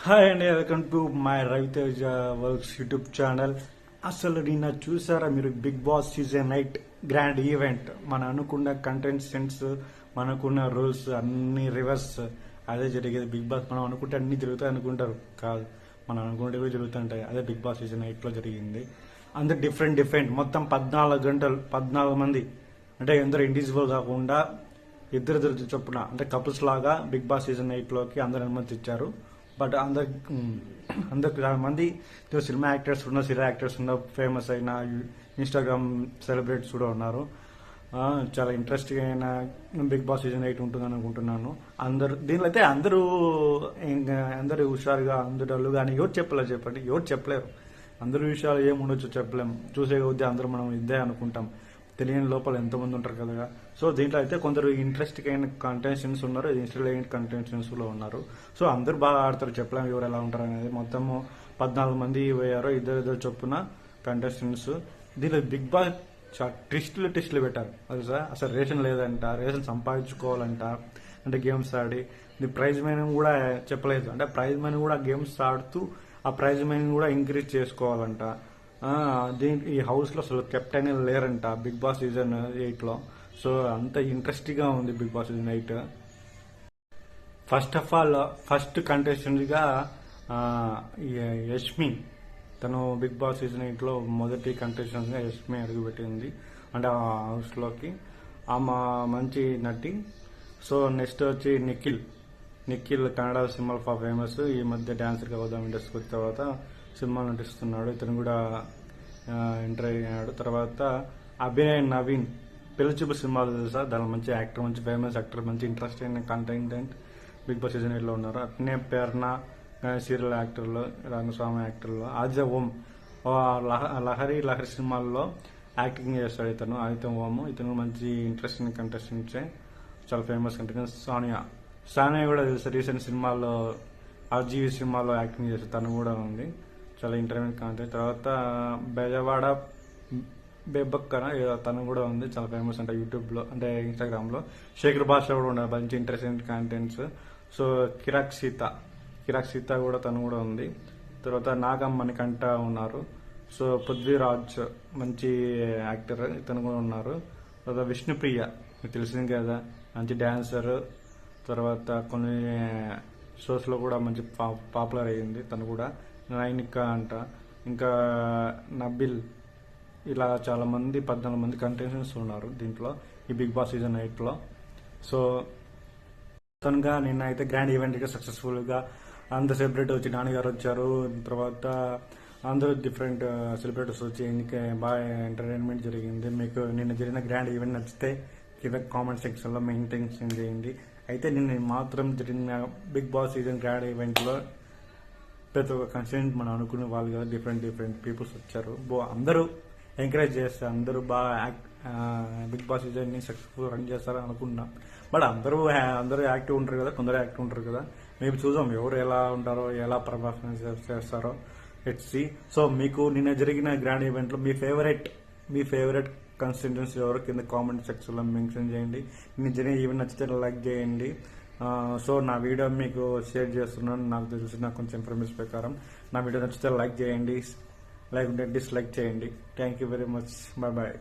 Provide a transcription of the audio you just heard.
Hi అండి, welcome to my Ravi Teja works YouTube channel. అసలు నిన్న చూసారా మీరు? Big boss season 8 grand event. మనం అనుకున్న కంటెస్టెంట్స్, మనకున్న రూల్స్ అన్ని రివర్స్. అదే జరిగేది బిగ్ బాస్. మనం అనుకుంటే అన్ని జరుగుతాయి అనుకుంటారు, కాదు, మనం అనుకుంటే కూడా జరుగుతుంటాయి. అదే బిగ్ బాస్ సీజన్ 8 లో జరిగింది. అందరు డిఫరెంట్ మొత్తం 14 గంటలు 14 మంది, అంటే ఎందరో ఇండివిజువల్ కాకుండా ఇద్దరు చొప్పున, అంటే కపుల్స్ లాగా బిగ్ బాస్ సీజన్ 8 లోకి అందరు అనుమతి ఇచ్చారు. బట్ అందరికి చాలా మంది సినిమా యాక్టర్స్ ఉన్నారు, సినిమా యాక్టర్స్ ఉన్నారు, ఫేమస్ అయిన ఇన్స్టాగ్రామ్ సెలబ్రిటీస్ కూడా ఉన్నారు. చాలా ఇంట్రెస్టింగ్ అయిన బిగ్ బాస్ సీజన్ 8 ఉంటుందని అనుకుంటున్నాను. దీనిలో అయితే అందరూ హుషారుగా, అందరు డల్లుగా అని ఎవరు చెప్పలేదు, చెప్పండి, ఎవరు చెప్పలేరు. అందరి విషయాలు ఏముండొచ్చు చెప్పలేము. చూసే కొద్దీ అందరూ మనం ఇద్దే అనుకుంటాం, తెలియని లోపల ఎంతమంది ఉంటారు కదా. సో దీంట్లో అయితే కొందరు ఇంట్రెస్టింగ్ అయిన కంటెస్టెంట్స్ ఉన్నారు, ఇన్స్టెంట్ అయిన కంటెస్టెంట్స్ లో ఉన్నారు. సో అందరు బాగా ఆడతారు, చెప్పలేము ఎవరు ఎలా ఉంటారు అనేది. మొత్తము 14 మంది పోయారు, ఇద్దరు చొప్పున కంటెస్టెంట్స్. దీంట్లో బిగ్ బాస్ ట్విస్టులు పెట్టారు. అసలు రేషన్ లేదంట, రేషన్ సంపాదించుకోవాలంట, అంటే గేమ్స్ ఆడి. ప్రైజ్ మనీ కూడా చెప్పలేదు, అంటే ప్రైజ్ మనీ కూడా గేమ్స్ ఆడుతూ ఆ ప్రైజ్ మనీ కూడా ఇంక్రీజ్ చేసుకోవాలంట. ఈ హౌస్ లో అసలు కెప్టెన్ లేరంట బిగ్ బాస్ సీజన్ 8 లో. సో అంత ఇంట్రెస్టింగ్ గా ఉంది big boss season 8. First of all first contestant గా యష్మి, తను బిగ్ బాస్ సీజన్ 8 లో మొదటి కంటెస్టెంట్ గా యష్మి అడుగుపెట్టింది, అంటే ఆ హౌస్ లోకి. ఆమె మంచి నటి. సో నెక్స్ట్ వచ్చి నిఖిల్ కన్నడ సినిమా ఫేమస్. ఈ మధ్య డాన్సర్ గా అవుదాం ఇండస్ట్రీకి వచ్చిన తర్వాత సినిమా నటిస్తున్నాడు. ఇతను కూడా ఎంటర్ అయ్యాడు. తర్వాత అభినయ్ నవీన్, పెళ్లిచూపు సినిమాలు తెలుసా, దాని మంచి యాక్టర్, మంచి ఫేమస్ యాక్టర్, మంచి ఇంట్రెస్ట్ అయిన కంటెంటెంట్ బిగ్ బాస్ సీజన్ 8 లో ఉన్నారు. అట్నే పేర్న సీరియల్ యాక్టర్లో, రంగస్వామి యాక్టర్లో. ఆదిత్య ఓం లహరి సినిమాల్లో యాక్టింగ్ చేస్తాడు ఇతను, ఆదిత్య ఓం. ఇతను మంచి ఇంట్రెస్టింగ్ కంటెస్టెంట్సే, చాలా ఫేమస్ కంటెస్టెంట్. సానియా కూడా తెలుసు, రీసెంట్ సినిమాల్లో ఆర్జీవి సినిమాలో యాక్టింగ్ చేస్తే తను కూడా ఉంది, చాలా ఇంటర్వ్యూ కాంటెంట్. తర్వాత బెజవాడ బేబక్కన తను కూడా ఉంది, చాలా ఫేమస్ అంటే యూట్యూబ్ లో, అంటే ఇన్స్టాగ్రామ్ లో. శేఖర్ భాష కూడా ఉన్నారు, మంచి ఇంట్రెస్టింగ్ కంటెంట్స్. సో కిరాక్ సీత కూడా తను కూడా ఉంది. తర్వాత నాగం మణికంఠ ఉన్నారు. సో పృథ్వీరాజ్ మంచి యాక్టర్, ఇతను కూడా ఉన్నారు. తర్వాత విష్ణుప్రియ మీకు తెలిసింది కదా, మంచి డాన్సర్. తర్వాత కొన్ని షోస్ లో కూడా మంచి పాపులర్ అయ్యింది తను కూడా. నైనిక అంట, ఇంకా నబిల్, ఇలా చాలా మంది 14 మంది కంటెస్టెంట్స్ ఉన్నారు దీంట్లో, ఈ బిగ్ బాస్ సీజన్ 8 లో. సో మొత్తంగా నిన్న అయితే గ్రాండ్ ఈవెంట్ గా సక్సెస్ఫుల్ గా అందరు సెలబ్రిటీ వచ్చి, నాన్నగారు వచ్చారు, తర్వాత అందరూ డిఫరెంట్ సెలబ్రిటీస్ వచ్చి బాగా ఎంటర్టైన్మెంట్ జరిగింది. మీకు నిన్న జరిగిన గ్రాండ్ ఈవెంట్ నచ్చితే కింద కామెంట్ సెక్షన్ లో మెయింటైన్ చేయండి. అయితే నిన్న మాత్రం జరిగిన big boss season grand event లో ప్రతి ఒక్క కంటెస్టెంట్ మనం అనుకునే వాళ్ళు కదా, డిఫరెంట్ పీపుల్స్ వచ్చారు. అందరూ ఎంకరేజ్ చేస్తారు, అందరూ బాగా బిగ్ బాస్ సీజన్ ని సక్సెస్ఫుల్ రన్ చేస్తారని అనుకున్నాం. బట్ అందరూ యాక్టివ్ ఉంటారు కదా, కొందరు యాక్టివ్ ఉంటారు కదా. మేము చూద్దాం ఎవరు ఎలా ఉంటారో, ఎలా పర్ఫార్మెన్స్ చేస్తారో, లెట్స్ సీ. సో మీకు నిన్న జరిగిన గ్రాండ్ ఈవెంట్ లో మీ ఫేవరెట్ కన్సిస్టెన్సీ ఎవరు కింద కామెంట్ సెక్షన్ లో మెన్షన్ చేయండి. నిన్న జరిగిన ఈవెంట్ నచ్చితే లైక్ చేయండి. సో నా వీడియో మీకు షేర్ చేస్తున్నాను, నాకు తెలిసిన కొంచెం ఇన్ఫర్మేషన్ ప్రకారం. నా వీడియో నచ్చితే లైక్ చేయండి, లైక్ ఉంటే డిస్లైక్ చేయండి. Thank you very much, bye.